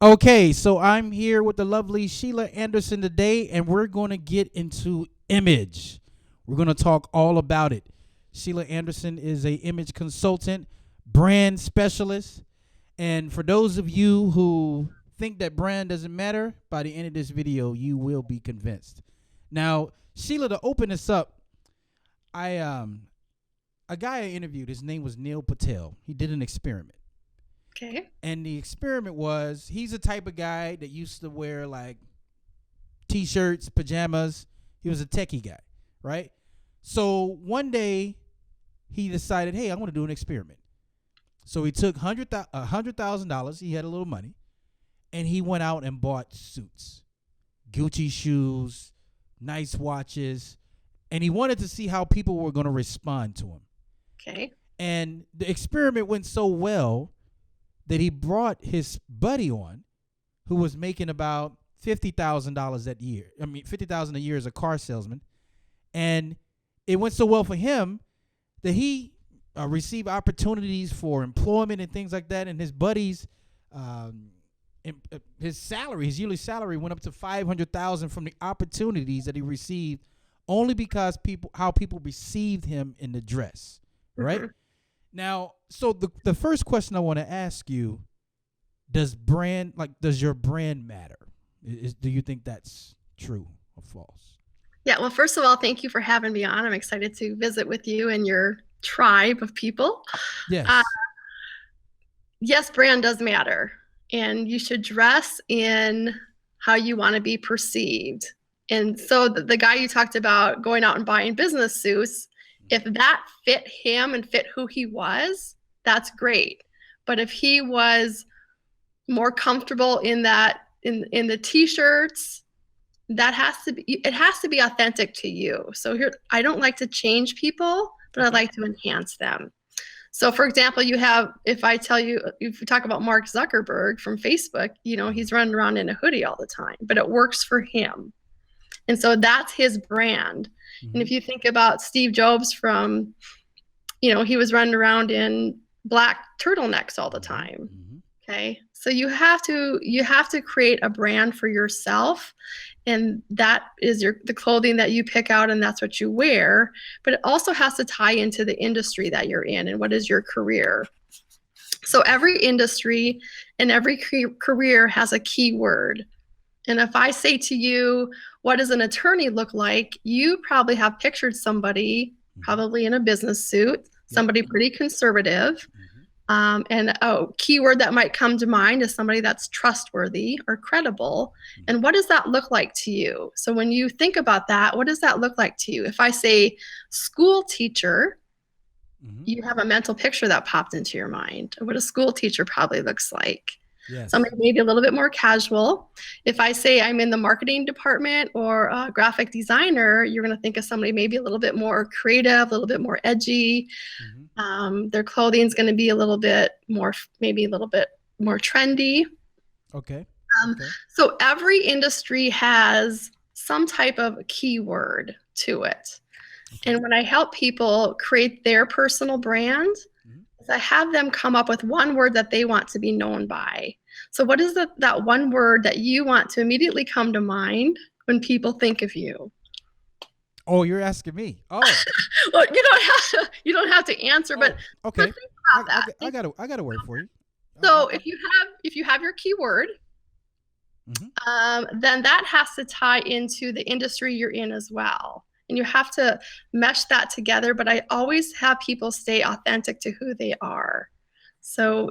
Okay, so I'm here with the lovely Sheila Anderson today, and we're going to get into image. We're going to talk all about it. Sheila Anderson is a image consultant, brand specialist, and for those of you who think that brand doesn't matter, by the end of this video, you will be convinced. Now, Sheila, to open this up, I a guy I interviewed, his name was Neil Patel. He did an experiment. Okay. And the experiment was he's the type of guy that used to wear like t-shirts, pajamas. He was a techie guy, right? So one day he decided, hey, I want to do an experiment. So he took $100,000. He had a little money, and he went out and bought suits, Gucci shoes, nice watches, and he wanted to see how people were going to respond to him. Okay. And the experiment went so well that he brought his buddy on, who was making about $50,000 that year. I mean, $50,000 a year as a car salesman, and it went so well for him that he received opportunities for employment and things like that. And his buddies, his yearly salary, went up to $500,000 from the opportunities that he received, only because how people received him in the dress, right? Mm-hmm. Now, so the first question I want to ask you, does your brand matter? Do you think that's true or false? Yeah, well, first of all, thank you for having me on. I'm excited to visit with you and your tribe of people. Yes. Yes, brand does matter. And you should dress in how you want to be perceived. And so the guy you talked about going out and buying business suits, if that fit him and fit who he was, that's great. But if he was more comfortable in the t-shirts, it has to be authentic to you. So here, I don't like to change people, but I like to enhance them. So for example, if we talk about Mark Zuckerberg from Facebook, he's running around in a hoodie all the time, but it works for him. And so that's his brand. Mm-hmm. And if you think about Steve Jobs from, he was running around in black turtlenecks all the time. Mm-hmm. Okay. So you have to create a brand for yourself. And that is the clothing that you pick out, and that's what you wear. But it also has to tie into the industry that you're in and what is your career. So every industry and every career has a keyword. And if I say to you, what does an attorney look like? You probably have pictured somebody probably in a business suit, somebody pretty conservative. And a keyword that might come to mind is somebody that's trustworthy or credible. And what does that look like to you? So when you think about that, what does that look like to you? If I say school teacher, you have a mental picture that popped into your mind of what a school teacher probably looks like. Yes. Somebody maybe a little bit more casual. If I say I'm in the marketing department or a graphic designer, you're going to think of somebody maybe a little bit more creative, a little bit more edgy. Their clothing is going to be a little bit more trendy. Okay. So every industry has some type of keyword to it. Okay. And when I help people create their personal brand, I have them come up with one word that they want to be known by. So what is that one word that you want to immediately come to mind when people think of you? Oh, you're asking me. Oh. Well, you don't have to answer, but okay. I got a word for you. So if you have your keyword, then that has to tie into the industry you're in as well. And you have to mesh that together. But I always have people stay authentic to who they are. So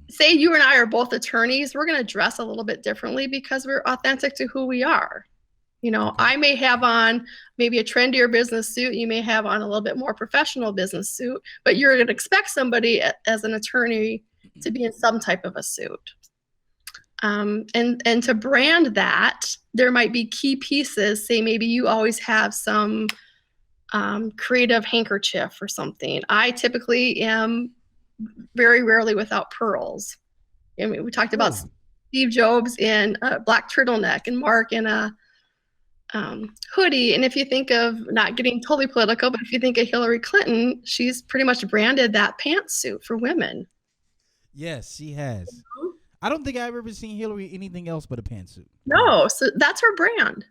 say you and I are both attorneys, we're going to dress a little bit differently because we're authentic to who we are. I may have on maybe a trendier business suit. You may have on a little bit more professional business suit, but you're going to expect somebody as an attorney to be in some type of a suit. And to brand that, there might be key pieces. Say maybe you always have some creative handkerchief or something. I typically am very rarely without pearls. I mean, we talked about Steve Jobs in a black turtleneck and Mark in a hoodie. And if you think of, not getting totally political, but if you think of Hillary Clinton, she's pretty much branded that pantsuit for women. Yes, she has. I don't think I've ever seen Hillary anything else but a pantsuit. No, so that's her brand.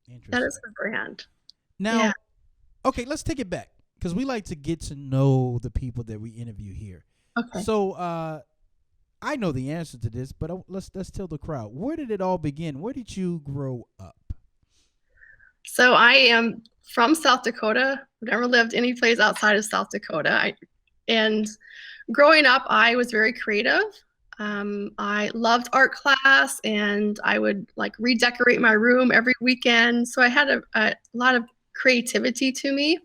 Interesting. That is her brand. Now, Yeah. okay, let's take it back because we like to get to know the people that we interview here. Okay. So, I know the answer to this, but let's tell the crowd. Where did it all begin? Where did you grow up? So I am from South Dakota. Never lived any place outside of South Dakota. And growing up, I was very creative. I loved art class, and I would like redecorate my room every weekend. So I had a lot of creativity to me.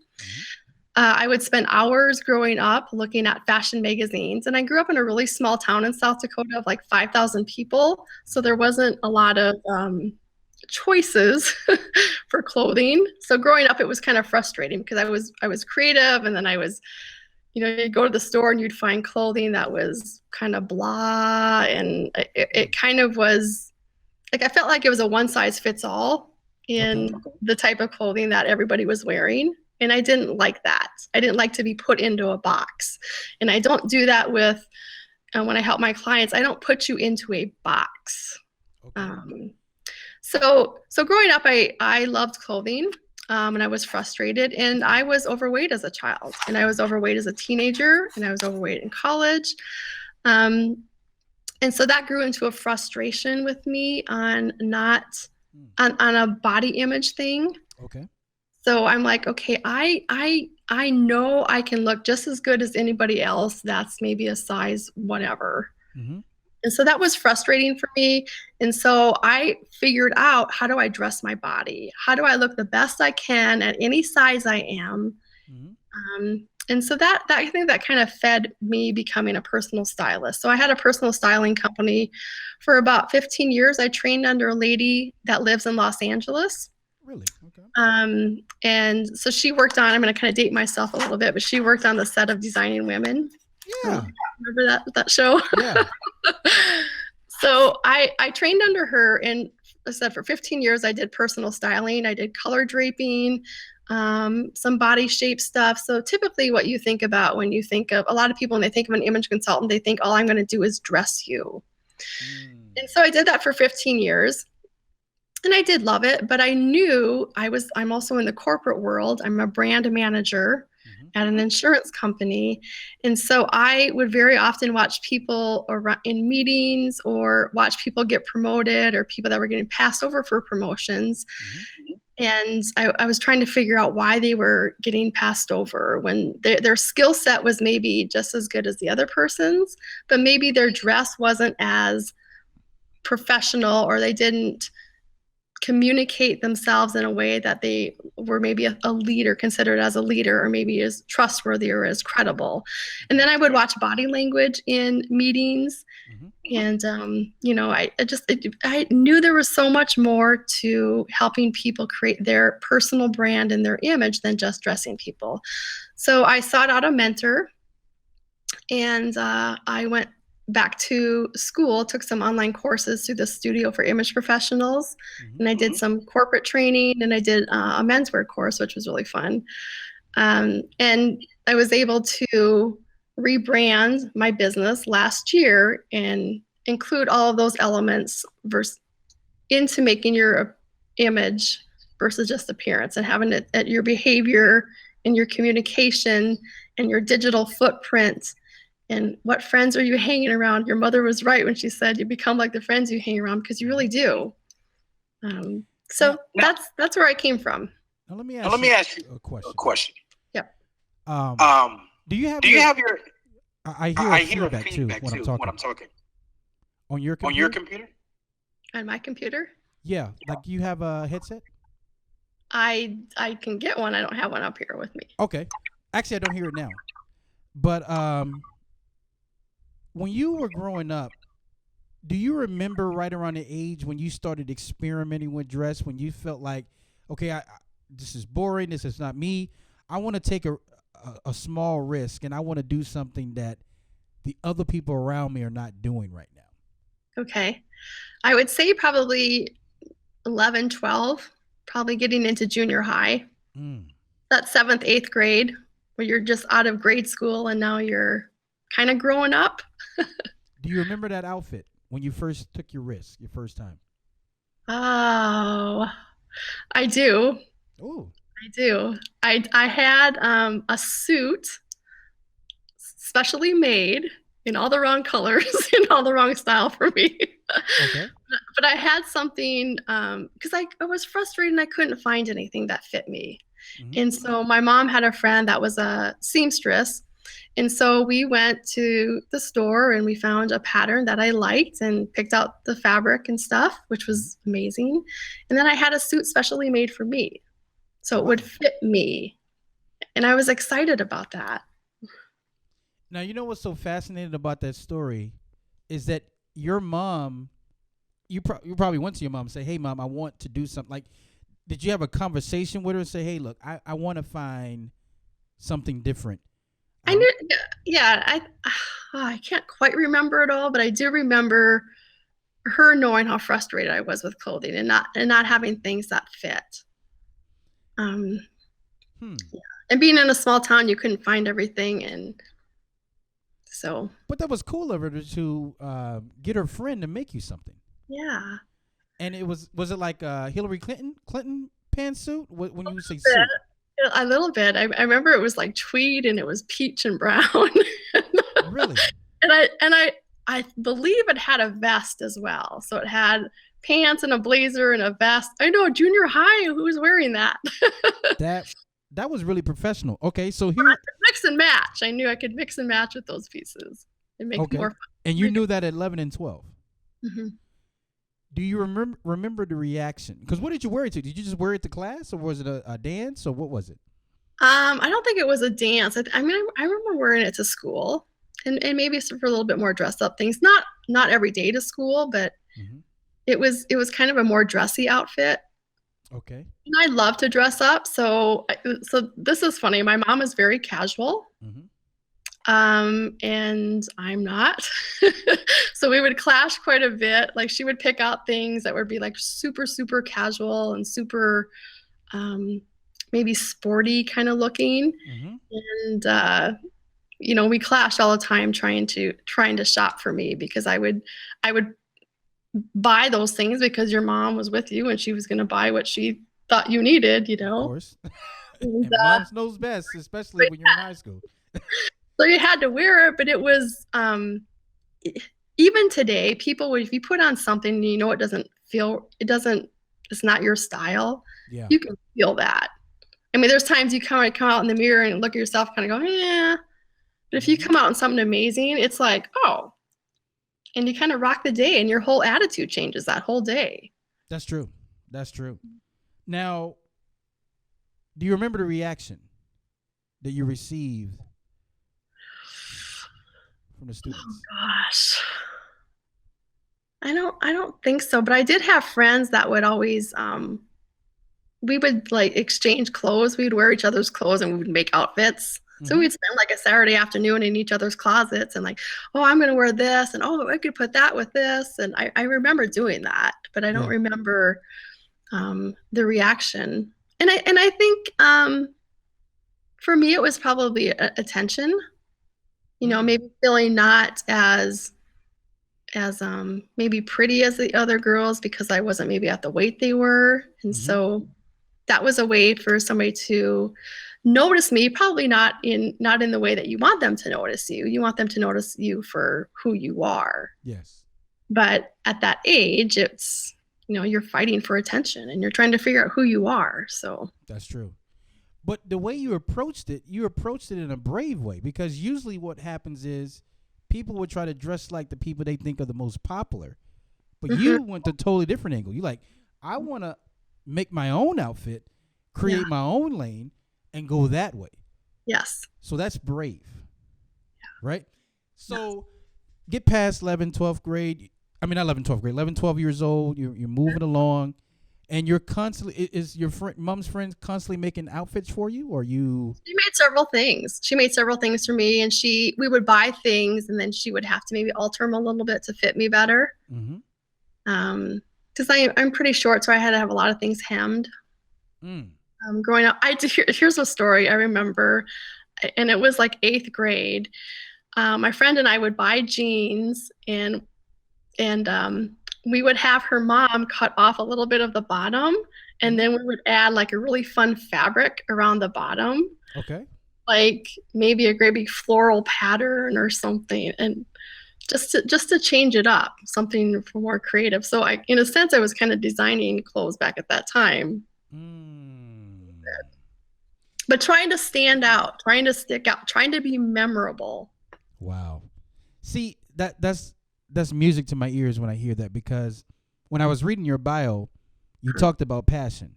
I would spend hours growing up looking at fashion magazines. And I grew up in a really small town in South Dakota of like 5,000 people. So there wasn't a lot of choices for clothing. So growing up, it was kind of frustrating because I was creative, and then I was, you'd go to the store and you'd find clothing that was kind of blah. And it kind of was like, I felt like it was a one size fits all in the type of clothing that everybody was wearing. And I didn't like that. I didn't like to be put into a box. And I don't do that with, when I help my clients, I don't put you into a box. Okay. So growing up, I loved clothing, and I was frustrated, and I was overweight as a child, and I was overweight as a teenager, and I was overweight in college. And so that grew into a frustration with me on on a body image thing. Okay. So I'm like, okay, I know I can look just as good as anybody else that's maybe a size whatever. Mm-hmm. And so that was frustrating for me. And so I figured out, how do I dress my body? How do I look the best I can at any size I am? Mm-hmm. And so that I think that kind of fed me becoming a personal stylist. So I had a personal styling company for about 15 years. I trained under a lady that lives in Los Angeles. Really? Okay. And so she worked on, I'm going to kind of date myself a little bit, but she worked on the set of Designing Women. Yeah. Remember that show? Yeah. So I trained under her, and I said for 15 years I did personal styling. I did color draping, some body shape stuff. So typically what you think about when you think of, a lot of people, when they think of an image consultant, they think all I'm going to do is dress you. And so I did that for 15 years. And I did love it, but I knew I'm also in the corporate world. I'm a brand manager at an insurance company. And so I would very often watch people in meetings, or watch people get promoted, or people that were getting passed over for promotions. And I was trying to figure out why they were getting passed over when their skill set was maybe just as good as the other person's, but maybe their dress wasn't as professional, or they didn't communicate themselves in a way that they were maybe a leader, considered as a leader, or maybe as trustworthy or as credible. And then I would watch body language in meetings. And, I knew there was so much more to helping people create their personal brand and their image than just dressing people. So I sought out a mentor, and I went back to school, took some online courses through the Studio for Image Professionals, and I did some corporate training, and I did a menswear course, which was really fun. And I was able to rebrand my business last year and include all of those elements into making your image versus just appearance, and having it at your behavior and your communication and your digital footprint. And what friends are you hanging around? Your mother was right when she said you become like the friends you hang around, because you really do. That's where I came from. Now let me ask you a question. Yep. Do you have your? I hear feedback too when I'm talking. On your computer? On my computer? Yeah, like you have a headset? I can get one. I don't have one up here with me. Okay. Actually, I don't hear it now. But when you were growing up, do you remember right around the age when you started experimenting with dress, when you felt like, okay, this is boring, this is not me. I want to take a small risk, and I want to do something that the other people around me are not doing right now? Okay. I would say probably 11, 12, probably getting into junior high. That 7th, 8th grade, where you're just out of grade school and now you're kind of growing up. Do you remember that outfit? when you first took your risk, your first time? Oh, I do. Oh, I do. I had a suit specially made in all the wrong colors, in all the wrong style for me. okay. But I had something because I was frustrated and I couldn't find anything that fit me. Mm-hmm. And so my mom had a friend that was a seamstress. And so we went to the store and we found a pattern that I liked and picked out the fabric and stuff, which was amazing. And then I had a suit specially made for me. So it Wow. would fit me. And I was excited about that. Now, you know what's so fascinating about that story is that your mom, you probably went to your mom and say, hey, Mom, I want to do something. Like, did you have a conversation with her and say, hey, look, I want to find something different? I knew, yeah, I can't quite remember it all, but I do remember her knowing how frustrated I was with clothing and not having things that fit. Yeah. And being in a small town, you couldn't find everything, and so. But that was cool of her to get her friend to make you something. Yeah. And it was it like a Hillary Clinton pantsuit when you say suit? A little bit. I remember it was like tweed and it was peach and brown. Really? And I believe it had a vest as well. So it had pants and a blazer and a vest. I know, junior high, who was wearing that? That was really professional. Okay, so here I could mix and match. I knew I could mix and match with those pieces. It makes more fun. And you knew that at 11 and 12. Mm-hmm. Do you remember the reaction? Because what did you wear it to? Did you just wear it to class, or was it a dance, or what was it? I don't think it was a dance. I mean, I remember wearing it to school, and maybe for a little bit more dress up things. Not every day to school, but it was kind of a more dressy outfit. Okay. And I love to dress up, so this is funny. My mom is very casual. And I'm not. So we would clash quite a bit. Like she would pick out things that would be like super, super casual and super maybe sporty kind of looking. And we clashed all the time trying to shop for me because I would buy those things because your mom was with you and she was going to buy what she thought you needed, Of course. And moms knows best, especially when you're in high school. So you had to wear it, but it was even today, people, if you put on something and you know it's not your style, you can feel that. I mean, there's times you come out in the mirror and look at yourself kind of go, yeah. But if you come out in something amazing, it's like, oh, and you kind of rock the day and your whole attitude changes that whole day. That's true. Now, do you remember the reaction that you received from the students? Oh gosh. I don't think so, but I did have friends that would always we would like exchange clothes. We'd wear each other's clothes and we would make outfits. So we'd spend like a Saturday afternoon in each other's closets and like, oh, I'm going to wear this. And oh, I could put that with this. And I remember doing that, but I don't remember the reaction. And I think for me, it was probably attention, maybe feeling not as maybe pretty as the other girls because I wasn't maybe at the weight they were. And so that was a way for somebody to notice me, probably not in the way that you want them to notice you. You want them to notice you for who you are. Yes. But at that age, it's, you're fighting for attention and you're trying to figure out who you are. So that's true. But the way you approached it in a brave way, because usually what happens is people would try to dress like the people they think are the most popular. But you went a totally different angle. You like, I want to make my own outfit, create my own lane, and go that way. Yes. So that's brave. Yeah. Right? So get past 11, 12th grade. I mean, not 11, 12th grade. 11, 12 years old. You're moving along. And you're constantly, is your mom's friend constantly making outfits for you, or you? She made several things. She made several things for me, and we would buy things, and then she would have to maybe alter them a little bit to fit me better. Because I'm pretty short, so I had to have a lot of things hemmed. Growing up, here's a story I remember, and it was like 8th grade. My friend and I would buy jeans, and and we would have her mom cut off a little bit of the bottom, and then we would add like a really fun fabric around the bottom, Okay. like maybe a great big floral pattern or something, and just to change it up, something for more creative. So I, in a sense, I was kind of designing clothes back at that time, Mm. but trying to stand out, trying to stick out, trying to be memorable. Wow. See, that's music to my ears when I hear that, because when I was reading your bio, you talked about passion.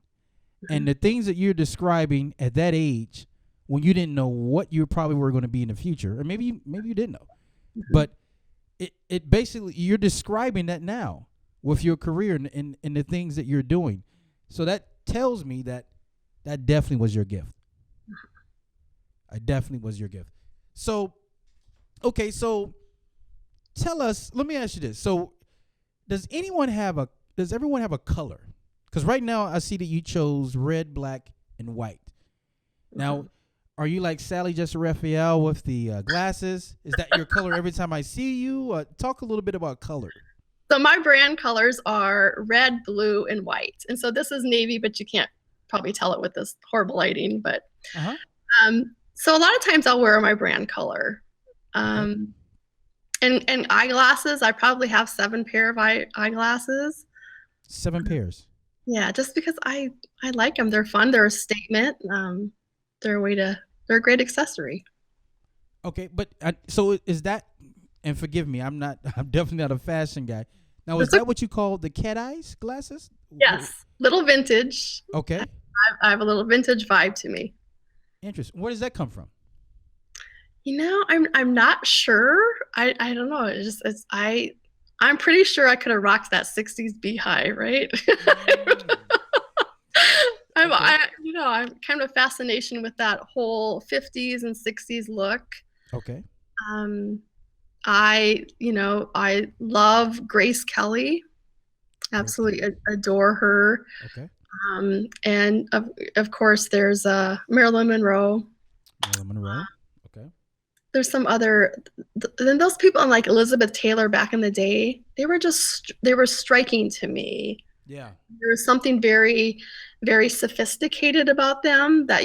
And the things that you're describing at that age, when you didn't know what you probably were going to be in the future, or maybe you didn't know, but it basically, you're describing that now with your career and the things that you're doing. So that tells me that that definitely was your gift. I definitely was your gift. So, okay, so tell us. Let me ask you this. So, does everyone have a color? Because right now I see that you chose red, black, and white. Now, are you like Sally Jessica Raphael with the glasses? Is that your color every time I see you? Talk a little bit about color. So my brand colors are red, blue, and white. And so this is navy, but you can't probably tell it with this horrible lighting. But Uh-huh. so a lot of times I'll wear my brand color. Okay. And eyeglasses, I probably have 7 pair of eyeglasses. 7 pairs. Yeah, just because I like them. They're fun. They're a statement. They're a way to. They're a great accessory. Okay, but so is that? And forgive me, I'm not. I'm definitely not a fashion guy. Now, is It's a, that what you call the cat eyes glasses? yes, little vintage. Okay. I have a little vintage vibe to me. Interesting. Where does that come from? I'm not sure. I don't know. I'm pretty sure I could have rocked that 60s beehive, right? Mm, okay. I'm kind of a fascination with that whole 50s and 60s look. Okay. Um, I love Grace Kelly. Absolutely Okay. adore her. Okay. And of course, there's Marilyn Monroe. Marilyn Monroe. Okay. There's some other, then those people, like Elizabeth Taylor back in the day, they were striking to me. Yeah. There was something very, very sophisticated about them that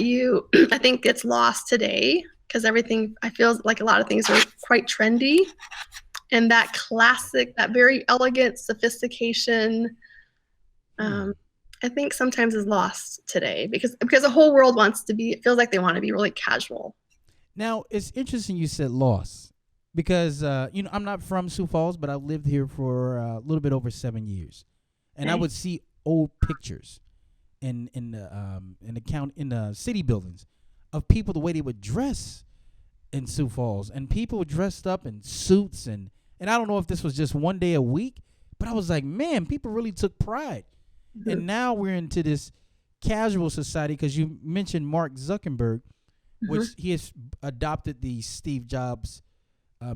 I think gets lost today, because everything, I feel like a lot of things are quite trendy. And that classic, that very elegant sophistication, Hmm. I think sometimes is lost today, because the whole world it feels like they want to be really casual. Now it's interesting you said loss, because I'm not from Sioux Falls, but I've lived here for a little bit over 7 years, and I Okay. would see old pictures in the city buildings of people, the way they would dress in Sioux Falls, and people dressed up in suits, and I don't know if this was just one day a week, but I was like, man, people really took pride. And Mhm. now we're into this casual society, because you mentioned Mark Zuckerberg, which Mhm. he has adopted the Steve Jobs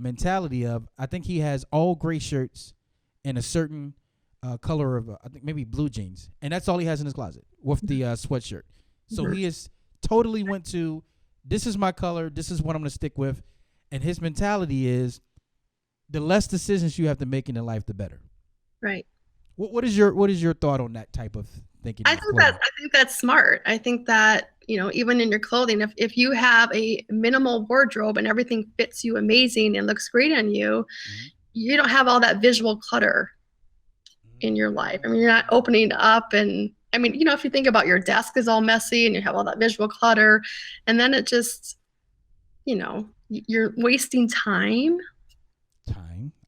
mentality of, I think he has all gray shirts and a certain color of, I think maybe blue jeans, and that's all he has in his closet with the sweatshirt. So Mhm. he has totally went to, this is my color, this is what I'm going to stick with, and his mentality is, the less decisions you have to make in your life, the better. Right. What is your thought on that type of thinking with clothing? I think that's smart. I think that, even in your clothing, if you have a minimal wardrobe and everything fits you amazing and looks great on you, Mhm. you don't have all that visual clutter in your life. I mean, you're not opening up, and I mean, if you think about, your desk is all messy and you have all that visual clutter, and then it just, you're wasting Time.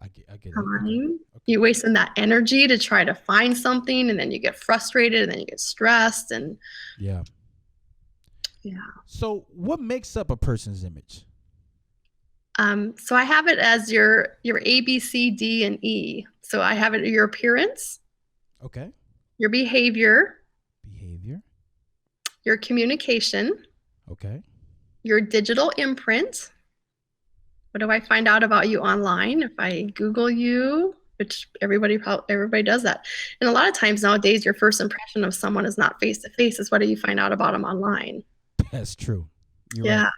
I get it. Okay. time. Okay. You're wasting that energy to try to find something, and then you get frustrated, and then you get stressed, and Yeah. yeah. So, what makes up a person's image? So I have it as your A, B, C, D, and E. So I have it your appearance, Okay. your behavior, Behavior. your communication, Okay. your digital imprint. What do I find out about you online if I Google you? Which everybody does that. And a lot of times nowadays, your first impression of someone is not face to face. It's what do you find out about them online? That's true. You're right. Yeah,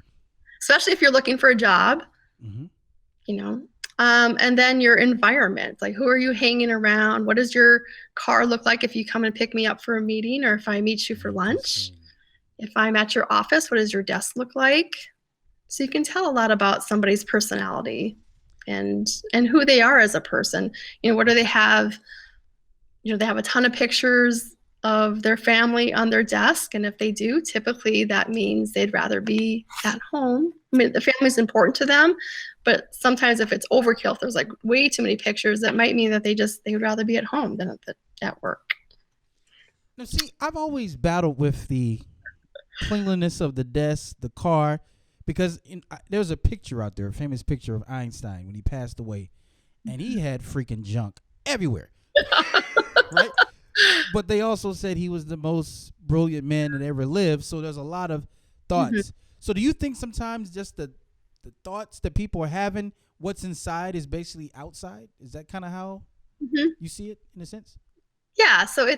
especially if you're looking for a job. Mm-hmm. You know, And then your environment, like who are you hanging around? What does your car look like if you come and pick me up for a meeting or if I meet you for lunch? If I'm at your office, what does your desk look like? So you can tell a lot about somebody's personality and who they are as a person. What do they have? They have a ton of pictures of their family on their desk. And if they do, typically that means they'd rather be at home. I mean, the family's important to them, but sometimes if it's overkill, if there's like way too many pictures, that might mean that they would rather be at home than at work. Now, see, I've always battled with the cleanliness of the desk, the car, because there's a picture out there, a famous picture of Einstein when he passed away, and he had freaking junk everywhere. Right? But they also said he was the most brilliant man that ever lived. So there's a lot of thoughts. Mm-hmm. So do you think sometimes just the thoughts that people are having, what's inside is basically outside? Is that kind of how you see it in a sense? Yeah. So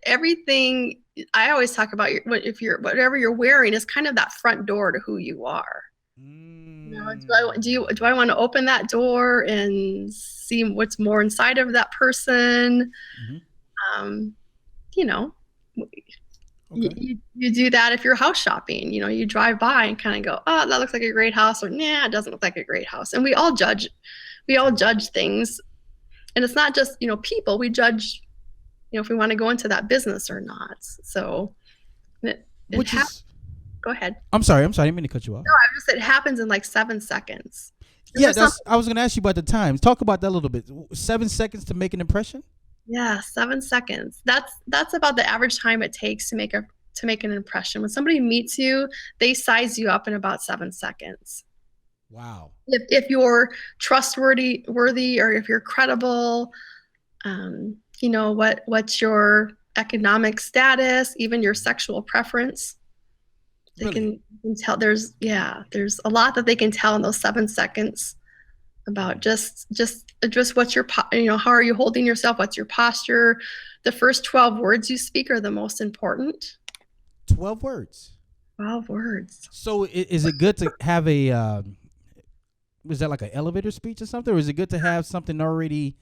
everything I always talk about, whatever you're wearing is kind of that front door to who you are. Do I want to open that door and see what's more inside of that person? Okay. You do that if you're house shopping. You drive by and kind of go, oh, that looks like a great house, or nah, it doesn't look like a great house. And we all judge things, and it's not just people. We judge if we want to go into that business or not. So go ahead. I'm sorry. I didn't mean to cut you off. No, it happens in like 7 seconds. I was going to ask you about the times. Talk about that a little bit. 7 seconds to make an impression? Yeah, 7 seconds. That's about the average time it takes to make an impression. When somebody meets you, they size you up in about 7 seconds. Wow. If you're trustworthy, or if you're credible, what's your economic status, even your sexual preference. They can tell. There's a lot that they can tell in those 7 seconds about just what's your how are you holding yourself, what's your posture. The first 12 words you speak are the most important. 12 words. 12 words. So is it good to have was that like an elevator speech or something, or is it good to have something already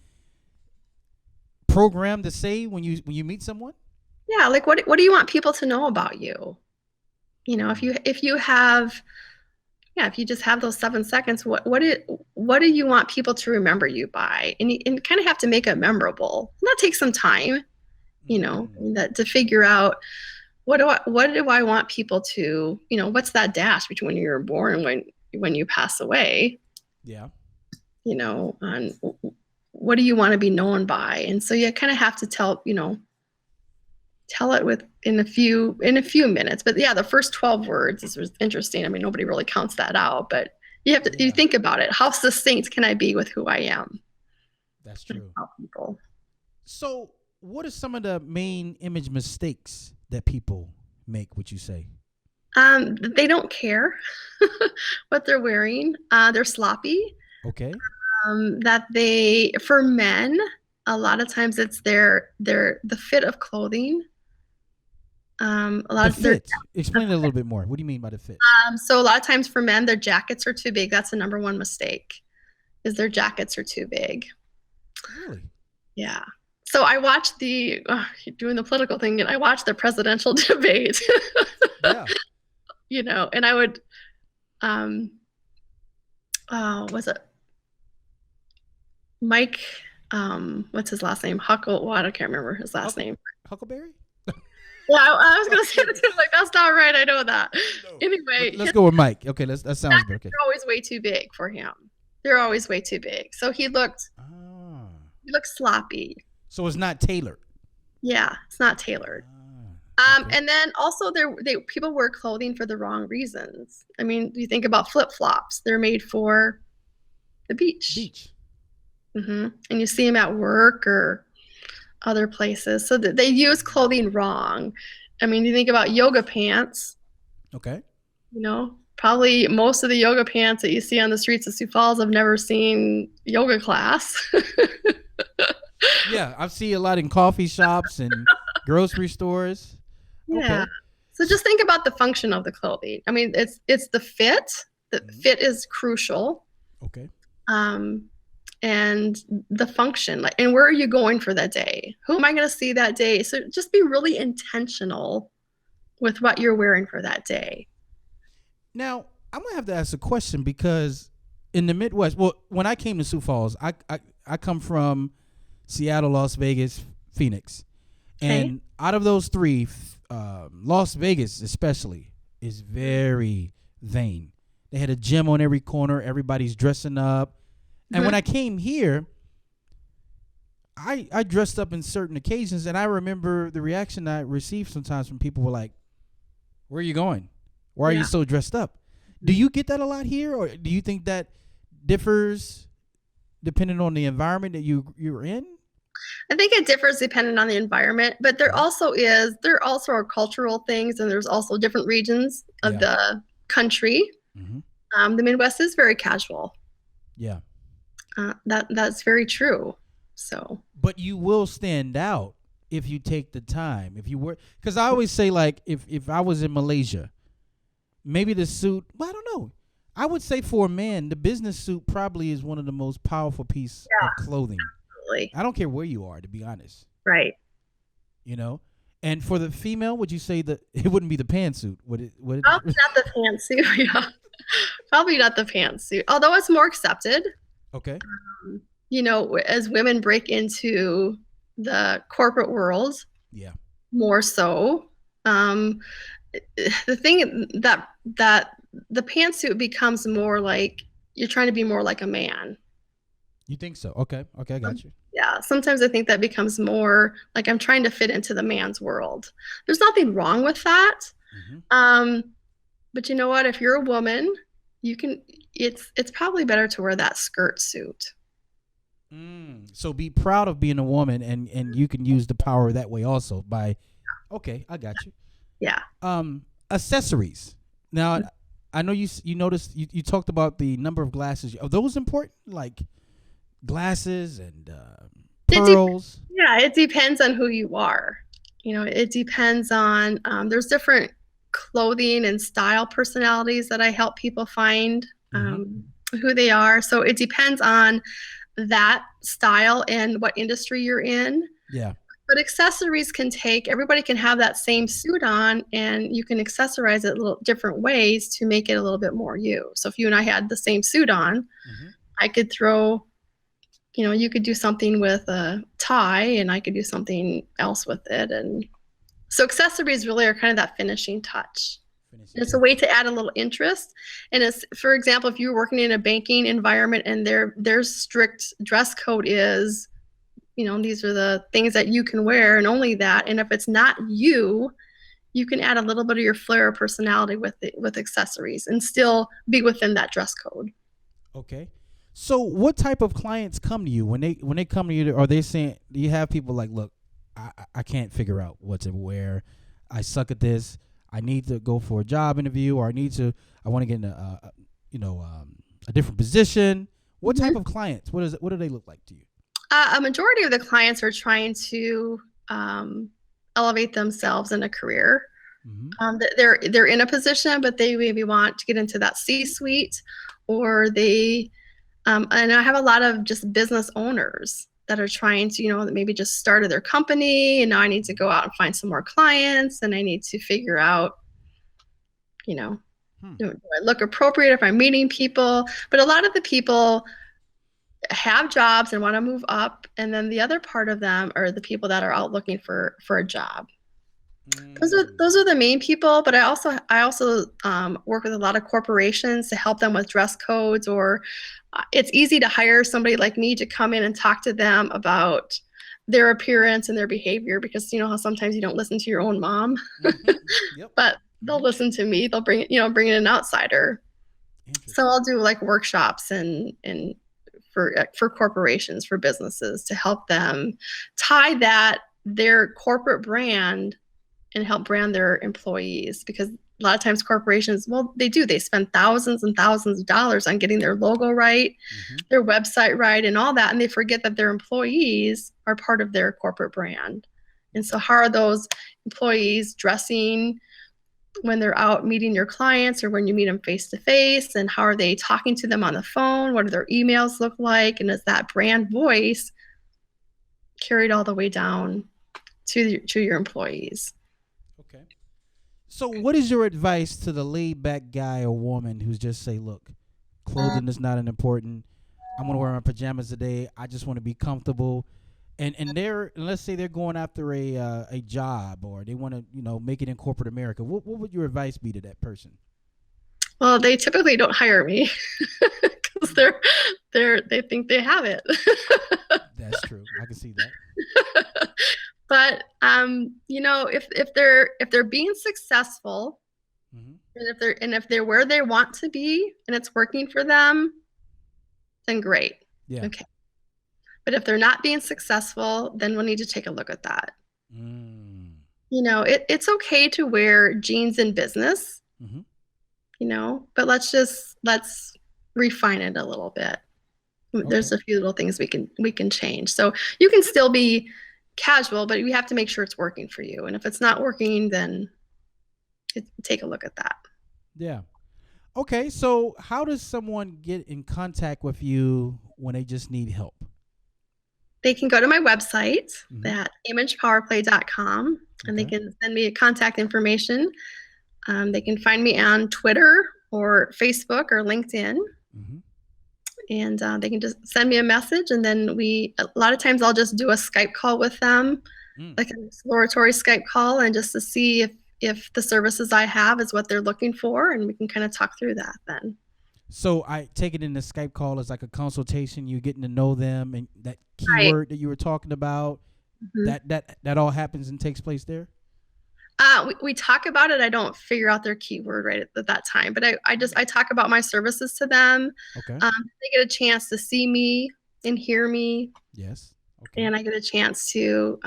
programmed to say when you meet someone? Yeah, like what do you want people to know about you? If you just have those 7 seconds, what do you want people to remember you by? And you kind of have to make it memorable. And that takes some time, to figure out what do I want people to, what's that dash between when you're born and when you pass away? Yeah. On what do you want to be known by? And so you kind of have to tell it in a few minutes. But yeah, the first 12 words is interesting. I mean, nobody really counts that out, but you think about it. How succinct can I be with who I am? That's true. People. So what are some of the main image mistakes that people make, would you say? They don't care what they're wearing. They're sloppy. Okay. For men, a lot of times it's the fit of clothing. Explain it a little bit more. What do you mean by the fit? So a lot of times for men, their jackets are too big. That's the number one mistake, is their jackets are too big. Really? Yeah. So I watched doing the political thing, and I watched the presidential debate. Yeah. And I would, was it Mike? What's his last name? I can't remember his last name. Huckleberry? Yeah, I was gonna say that too. Like, that's not right. I know that. No. Anyway, let's go with Mike. Okay, that sounds good. Okay. They're always way too big for him. They're always way too big. So he looked sloppy. So it's not tailored. Yeah, it's not tailored. Okay. And then also people wear clothing for the wrong reasons. I mean, you think about flip-flops. They're made for the beach. Mm-hmm. And you see them at work or other places. So they use clothing wrong. I mean, you think about yoga pants. Okay. Probably most of the yoga pants that you see on the streets of Sioux Falls have never seen yoga class. Yeah, I see a lot in coffee shops and grocery stores. Yeah. Okay. So just think about the function of the clothing. I mean, it's the fit. The fit is crucial. Okay. um, and the function, like, and where are you going for that day? Who am I going to see that day? So just be really intentional with what you're wearing for that day. Now, I'm gonna have to ask a question because in the Midwest, well, when I came to Sioux Falls, I come from Seattle, Las Vegas, Phoenix, Okay. and out of those three, Las Vegas especially is very vain. They had a gym on every corner. Everybody's dressing up, and when Mhm. I came here, I dressed up in certain occasions, and I remember the reaction I received sometimes from people were like, "Where are you going? Why are you Yeah. so dressed up?" Do you get that a lot here, or do you think that differs depending on the environment that you're in? I think it differs depending on the environment, but Mhm. there also are cultural things, and there's also different regions of Yeah. the country. Hmm. The Midwest is very casual. Yeah. That's very true. So But you will stand out if you take the time. If you were, because I always say, like, if I was in Malaysia, maybe the suit. Well, I don't know. I would say for a man, the business suit probably is one of the most powerful piece yeah, of clothing. absolutely. I don't care where you are, to be honest. Right. You know. And for the female, would you say that it wouldn't be the pantsuit? Would it? Would Probably it? not the pantsuit. Yeah. Probably not the pantsuit, although it's more accepted. Okay. As women break into the corporate world Yeah. more so. Um, the thing that the pantsuit becomes more like you're trying to be more like a man. You think so? Okay. Okay, I got you. Yeah, sometimes I think that becomes more like I'm trying to fit into the man's world. There's nothing wrong with that. Hmm. Um, but you know what? If you're a woman, you can it's probably better to wear that skirt suit. So be proud of being a woman, and you can use the power that way also by. Okay, I got you. Yeah. Accessories. Now, I know you noticed you talked about the number of glasses. Are those important? Like glasses and It de- pearls. yeah, it depends on who you are. It depends on there's different clothing and style personalities that I help people find Mm-hmm. who they are. So it depends on that style and what industry you're in. Yeah. But accessories everybody can have that same suit on, and you can accessorize it a little different ways to make it a little bit more you. So if you and I had the same suit on, Mm-hmm. I could throw, you could do something with a tie, and I could do something else with it. And so accessories really are kind of that finishing touch. Finishing It's a touch. way to add a little interest. And it's, for example, if you're working in a banking environment and their strict dress code is, these are the things that you can wear and only that. And if it's not you, you can add a little bit of your flair or personality with accessories and still be within that dress code. Okay. So, what type of clients come to you when they come to you? Are they saying? Do you have people like, look, I can't figure out what to wear. I suck at this. I need to go for a job interview, or I want to get in a different position. What type Mhm. of clients? What do they look like to you? A majority of the clients are trying to elevate themselves in a career. Mm-hmm. They're in a position, but they maybe want to get into that C-suite, or and I have a lot of just business owners that are trying to, that maybe just started their company, and now I need to go out and find some more clients, and I need to figure out, you know, Hmm. do I look appropriate if I'm meeting people? But a lot of the people have jobs and want to move up, and then the other part of them are the people that are out looking for a job. Those are the main people, but I also work with a lot of corporations to help them with dress codes, or it's easy to hire somebody like me to come in and talk to them about their appearance and their behavior, because you know how sometimes you don't listen to your own mom, Mm-hmm. Yep. but they'll listen to me. They'll bring in an outsider. So Interesting. I'll do like workshops and for corporations, for businesses, to help them tie that their corporate brand and help brand their employees, because a lot of times corporations, well, they spend thousands and thousands of dollars on getting their logo right, Mm-hmm. their website right, and all that, and they forget that their employees are part of their corporate brand. And so how are those employees dressing, when they're out meeting your clients or when you meet them face to face, and how are they talking to them on the phone? What do their emails look like? And is that brand voice carried all the way down to your employees? Okay. So what is your advice to the laid back guy or woman who's just say, look, clothing is not an important. I'm gonna wear my pajamas today. I just want to be comfortable. And let's say they're going after a job, or they want to make it in corporate America. What would your advice be to that person? Well, they typically don't hire me because they think they have it. That's true. I can see that. But if they're being successful, Mm-hmm. and if they're where they want to be and it's working for them, then great. Yeah. Okay. But if they're not being successful, then we'll need to take a look at that. Mm. It's okay to wear jeans in business, Mm-hmm. But let's refine it a little bit. Okay. There's a few little things we can change. So you can still be casual, but you have to make sure it's working for you. And if it's not working, then take a look at that. Yeah. Okay. So how does someone get in contact with you when they just need help? They can go to my website Mhm. at imagepowerplay.com, and they Okay. can send me contact information. They can find me on Twitter or Facebook or LinkedIn, Mm-hmm. and they can just send me a message. And then a lot of times I'll just do a Skype call with them, Mm. like an exploratory Skype call, and just to see if the services I have is what they're looking for, and we can kind of talk through that then. So I take it in the Skype call as like a consultation. You getting to know them, and that Right. keyword that you were talking about, Mhm. that all happens and takes place there. We talk about it. I don't figure out their keyword right at that time, but I talk about my services to them. Okay. They get a chance to see me and hear me, Yes. Okay. and I get a chance to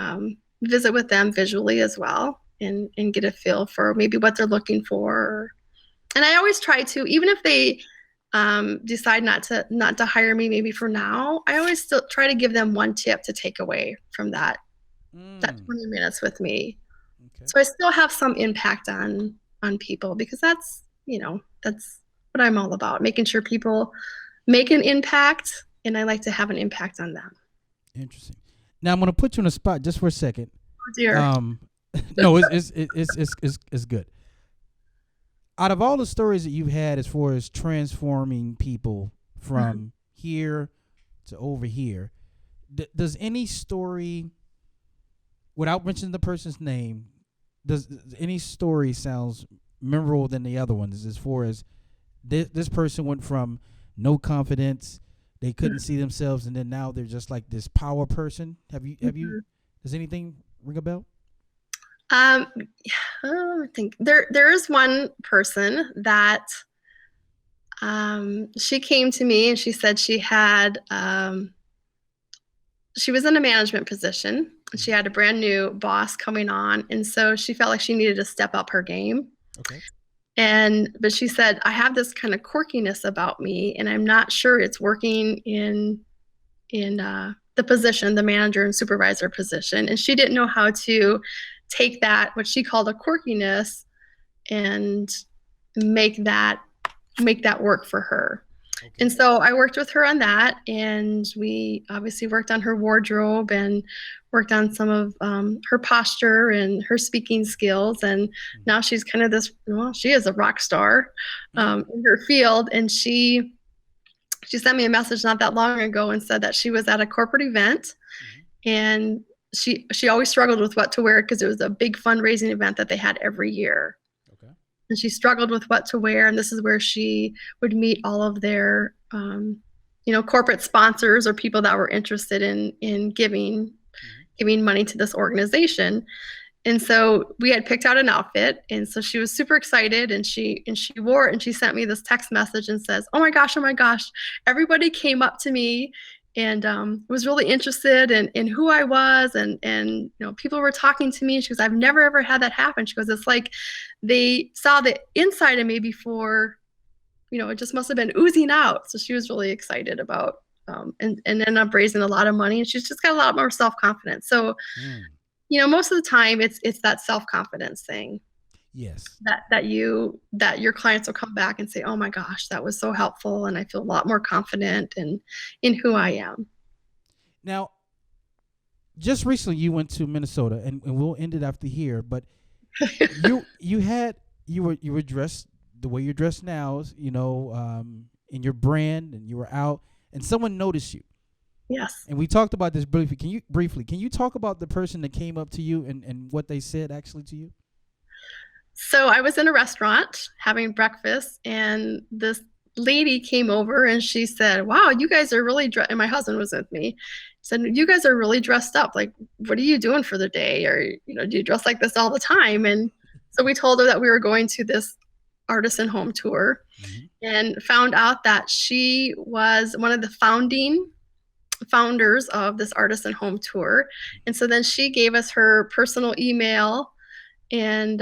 visit with them visually as well, and get a feel for maybe what they're looking for. And I always try to, even if they decide not to hire me maybe for now, I always still try to give them one tip to take away from that 20 minutes with me. Okay. So I still have some impact on people, because that's what I'm all about, making sure people make an impact, and I like to have an impact on them. Interesting. Now I'm gonna put you on the spot just for a second. Oh dear. No, it's good. Out of all the stories that you've had as far as transforming people from here to over here, does any story, without mentioning the person's name, does any story sounds memorable than the other ones, as far as this person went from no confidence, they couldn't see themselves, and then now they're just like this power person? Have you does anything ring a bell? I think there is one person that she came to me and she said she was in a management position. She had a brand new boss coming on, and so she felt like she needed to step up her game. Okay. But she said, I have this kind of quirkiness about me, and I'm not sure it's working in the position, the manager and supervisor position. And she didn't know how to take that, what she called a quirkiness, and make that work for her. Okay. And so I worked with her on that, and we obviously worked on her wardrobe and worked on some of her posture and her speaking skills. And now she's kind of she is a rock star in her field. And she sent me a message not that long ago and said that she was at a corporate event, and she always struggled with what to wear, because it was a big fundraising event that they had every year. Okay. And she struggled with what to wear, and this is where she would meet all of their corporate sponsors or people that were interested in giving money to this organization. And so we had picked out an outfit, and so she was super excited, and she wore it, and she sent me this text message and says, oh my gosh, everybody came up to me and was really interested in who I was, and people were talking to me. She goes, I've never ever had that happen. She goes, it's like they saw the inside of me before, it just must have been oozing out. So she was really excited about and ended up raising a lot of money, and she's just got a lot more self-confidence. So most of the time it's that self-confidence thing. Yes. that your clients will come back and say, oh my gosh, that was so helpful, and I feel a lot more confident in who I am. Now, just recently you went to Minnesota, and we'll end it after here, but you were dressed the way you're dressed now, in your brand, and you were out, and someone noticed you. Yes. And we talked about this briefly. Can you talk about the person that came up to you and what they said actually to you? So I was in a restaurant having breakfast, and this lady came over and she said, wow, you guys are really dressed. And my husband was with me. Said, you guys are really dressed up. Like, what are you doing for the day? Or, do you dress like this all the time? And so we told her that we were going to this artisan home tour, and found out that she was one of the founders of this artisan home tour. And so then she gave us her personal email, and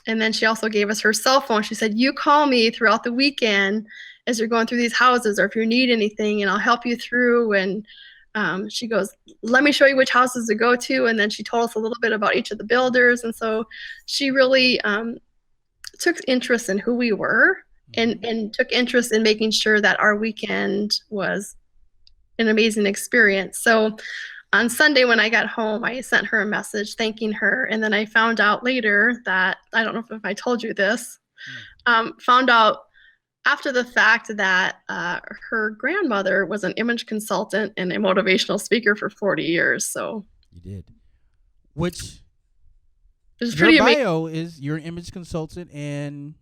then she also gave us her cell phone. She said, you call me throughout the weekend as you're going through these houses, or if you need anything, and I'll help you through. And she goes, let me show you which houses to go to. And then she told us a little bit about each of the builders. And so she really took interest in who we were, and took interest in making sure that our weekend was an amazing experience. So on Sunday when I got home, I sent her a message thanking her. And then I found out later that, I don't know if I told you this, found out after the fact that her grandmother was an image consultant and a motivational speaker for 40 years. So you did. Which is pretty your amazing. bio is you're an image consultant and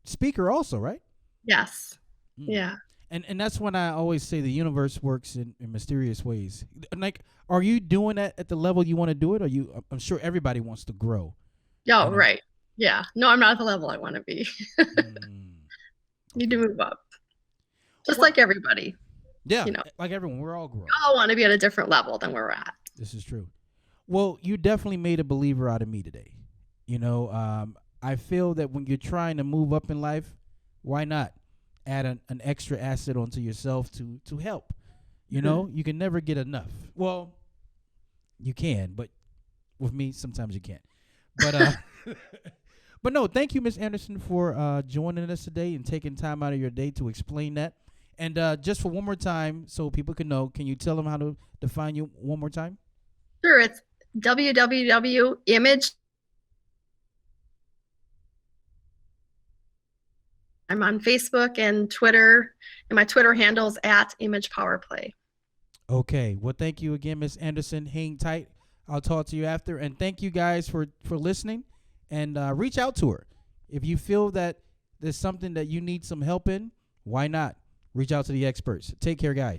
speaker also, right? Yes. Yeah. And that's when I always say the universe works in mysterious ways. Like, are you doing that at the level you want to do it? Or I'm sure everybody wants to grow. Yeah, right. Yeah. No, I'm not at the level I want to be. Need to move up. Just like everybody. Yeah, like everyone. We're all growing. We all want to be at a different level than where we're at. This is true. Well, you definitely made a believer out of me today. I feel that when you're trying to move up in life, why not add an extra asset onto yourself to help? You can never get enough. Well, you can, but with me, sometimes you can't. But but no, thank you, Ms. Anderson, for joining us today and taking time out of your day to explain that. And just for one more time, so people can know, can you tell them how to define you one more time? Sure, it's www.image. I'm on Facebook and Twitter, and my Twitter handle is @ImagePowerPlay. Okay. Well, thank you again, Ms. Anderson. Hang tight. I'll talk to you after. And thank you guys for listening. And reach out to her. If you feel that there's something that you need some help in, why not? Reach out to the experts. Take care, guys.